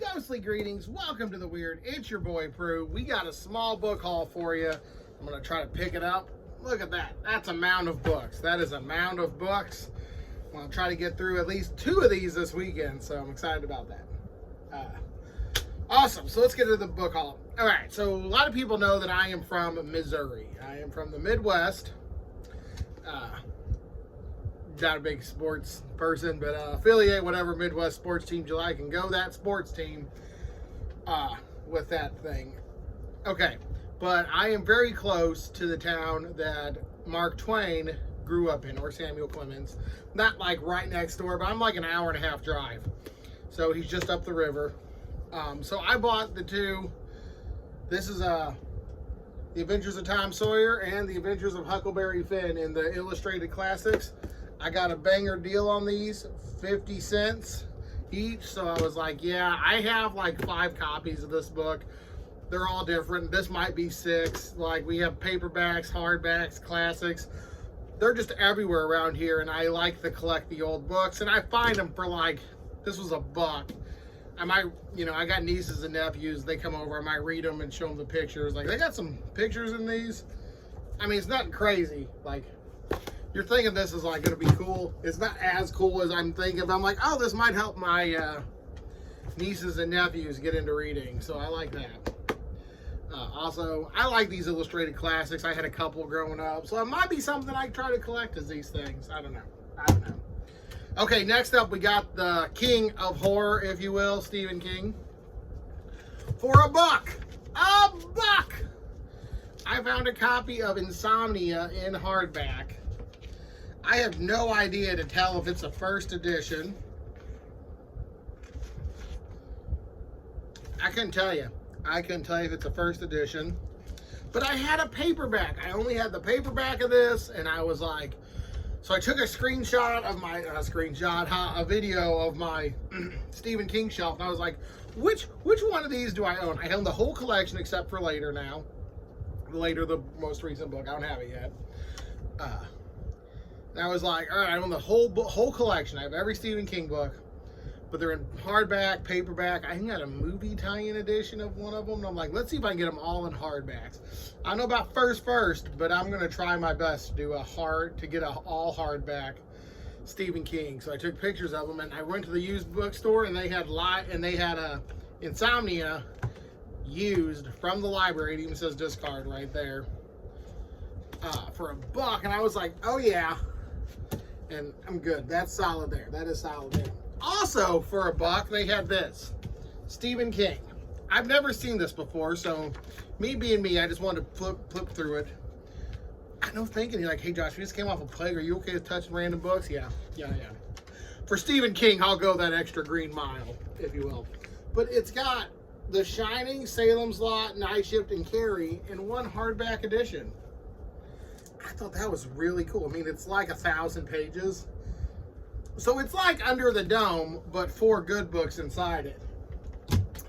Ghostly greetings, welcome to the Weird. It's your boy Prue. We got a small book haul for you. I'm gonna try to pick it up. Look at that. That's a mound of books. That is a mound of books. I'm gonna try to get through at least 2 of these this weekend, so I'm excited about that. Awesome. So let's get into the book haul. All right. So a lot of people know that I am from Missouri. I am from the Midwest. Not a big sports person, but affiliate whatever Midwest sports teams you like and go that sports team with that thing. Okay, but I am very close to the town that Mark Twain grew up in, or Samuel Clemens. Not like right next door, but I'm like an hour and a half drive. So he's just up the river. So I bought the two. This is The Adventures of Tom Sawyer and The Adventures of Huckleberry Finn in the Illustrated Classics. I got a banger deal on these, 50 cents each. So I was like, yeah, I have like 5 copies of this book. They're all different. This might be 6. Like we have paperbacks, hardbacks, classics. They're just everywhere around here. And I like to collect the old books. And I find them for like, this was $1. I might, I got nieces and nephews. They come over. I might read them and show them the pictures. Like they got some pictures in these. I mean, it's nothing crazy. Like, you're thinking this is like going to be cool. It's not as cool as I'm thinking. But I'm like, oh, this might help my nieces and nephews get into reading. So I like that. Also, I like these illustrated classics. I had a couple growing up. So it might be something I try to collect as these things. I don't know. Okay, next up we got the king of horror, if you will, Stephen King. For $1. $1! I found a copy of Insomnia in hardback. I have no idea to tell if it's a first edition. I couldn't tell you. If it's a first edition. But I had a paperback. I only had the paperback of this, and I was like, so I took a screenshot of my, a video of my Stephen King shelf, and I was like, which one of these do I own? I own the whole collection except for Later now. Later, the most recent book. I don't have it yet. And I was like, all right, I own the whole collection. I have every Stephen King book, but they're in hardback, paperback. I think I got a movie tie-in edition of one of them. And I'm like, let's see if I can get them all in hardbacks. I don't know about first, but I'm gonna try my best to do get an all hardback Stephen King. So I took pictures of them, and I went to the used bookstore, and they had a Insomnia used from the library. It even says discard right there for $1. And I was like, oh yeah. And I'm good. That's solid there. That is solid there. Also, for $1, they had this. Stephen King. I've never seen this before, so me being me, I just wanted to flip through it. I know thinking, you're like, hey Josh, we just came off a plague. Are you okay with touching random books? Yeah. For Stephen King, I'll go that extra green mile, if you will. But it's got The Shining, Salem's Lot, Night Shift, and Carrie in one hardback edition. I thought that was really cool. I mean, it's like 1,000 pages. So it's like Under the Dome, but 4 good books inside it.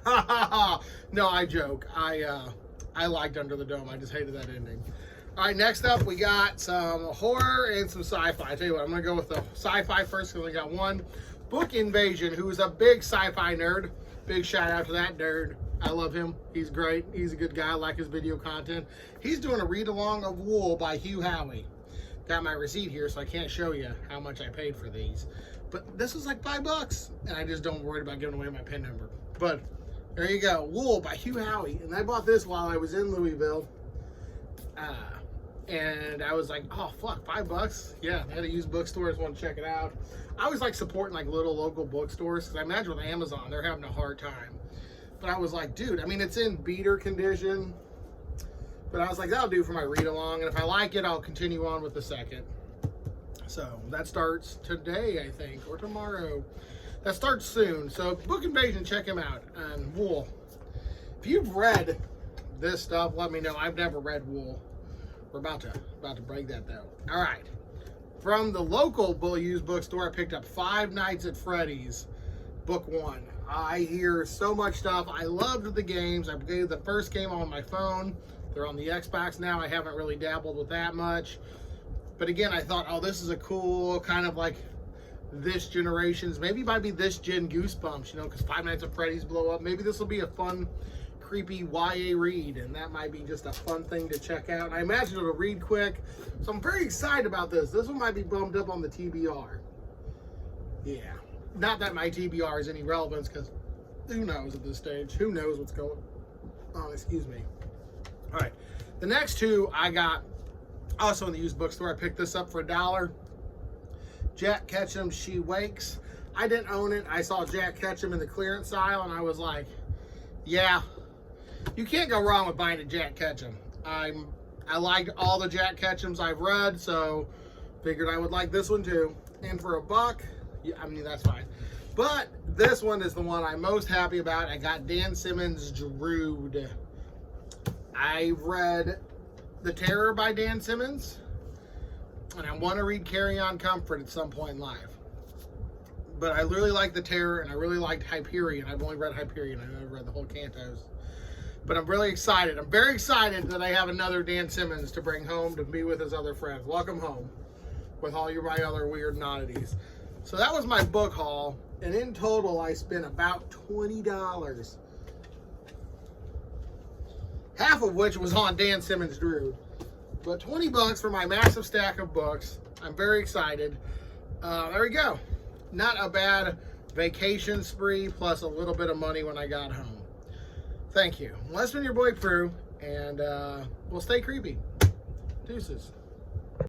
Ha ha ha. No, I joke. I liked Under the Dome. I just hated that ending. All right, next up, we got some horror and some sci-fi. I tell you what, I'm going to go with the sci-fi first because we got one. Book Invasion, who's a big sci-fi nerd. Big shout out to that nerd. I love him. He's great. He's a good guy. I like his video content. He's doing a read-along of Wool by Hugh Howey. Got my receipt here, so I can't show you how much I paid for these. But this was like $5, and I just don't worry about giving away my PIN number. But there you go. Wool by Hugh Howey. And I bought this while I was in Louisville. And I was like, oh, fuck, $5? Yeah, I had to use bookstores, want to check it out. I always like supporting like little local bookstores, because I imagine with Amazon, they're having a hard time. But I was like, dude, I mean, it's in beater condition. But I was like, that'll do for my read-along. And if I like it, I'll continue on with the second. So that starts today, I think, or tomorrow. That starts soon. So Book Invasion, check him out. And Wool. If you've read this stuff, let me know. I've never read Wool. We're about to break that, though. All right. From the local used bookstore, I picked up Five Nights at Freddy's, book 1. I hear so much stuff. I loved the games. I played the first game on my phone. They're on the Xbox now. I haven't really dabbled with that much. But again, I thought, oh, this is a cool kind of like this generation's, maybe might be this gen Goosebumps, you know, because Five Nights at Freddy's blow up. Maybe this will be a fun, creepy YA read, and that might be just a fun thing to check out. And I imagine it'll read quick, so I'm very excited about this. This one might be bumped up on the TBR. Yeah, not that my TBR is any relevance, because who knows at this stage? Who knows what's going on? Excuse me. All right, the next two I got also in the used bookstore. I picked this up for $1. Jack Ketchum, She Wakes. I didn't own it. I saw Jack Ketchum in the clearance aisle, and I was like, yeah, you can't go wrong with buying a Jack Ketchum. I liked all the Jack Ketchums I've read, so figured I would like this one too. And for $1, yeah, I mean, that's fine. But this one is the one I'm most happy about. I got Dan Simmons' Drood. I read The Terror by Dan Simmons, and I want to read Carry On Comfort at some point in life. But I really like The Terror, and I really liked Hyperion. I've only read Hyperion. I've never read the whole Cantos. But I'm really excited. I'm very excited that I have another Dan Simmons to bring home to be with his other friends. Welcome home with all my other weird oddities. So that was my book haul. And in total, I spent about $20. Half of which was on Dan Simmons' Drood. But $20 for my massive stack of books. I'm very excited. There we go. Not a bad vacation spree, plus a little bit of money when I got home. Thank you. Well, that's been your boy Prue, and we'll stay creepy. Deuces.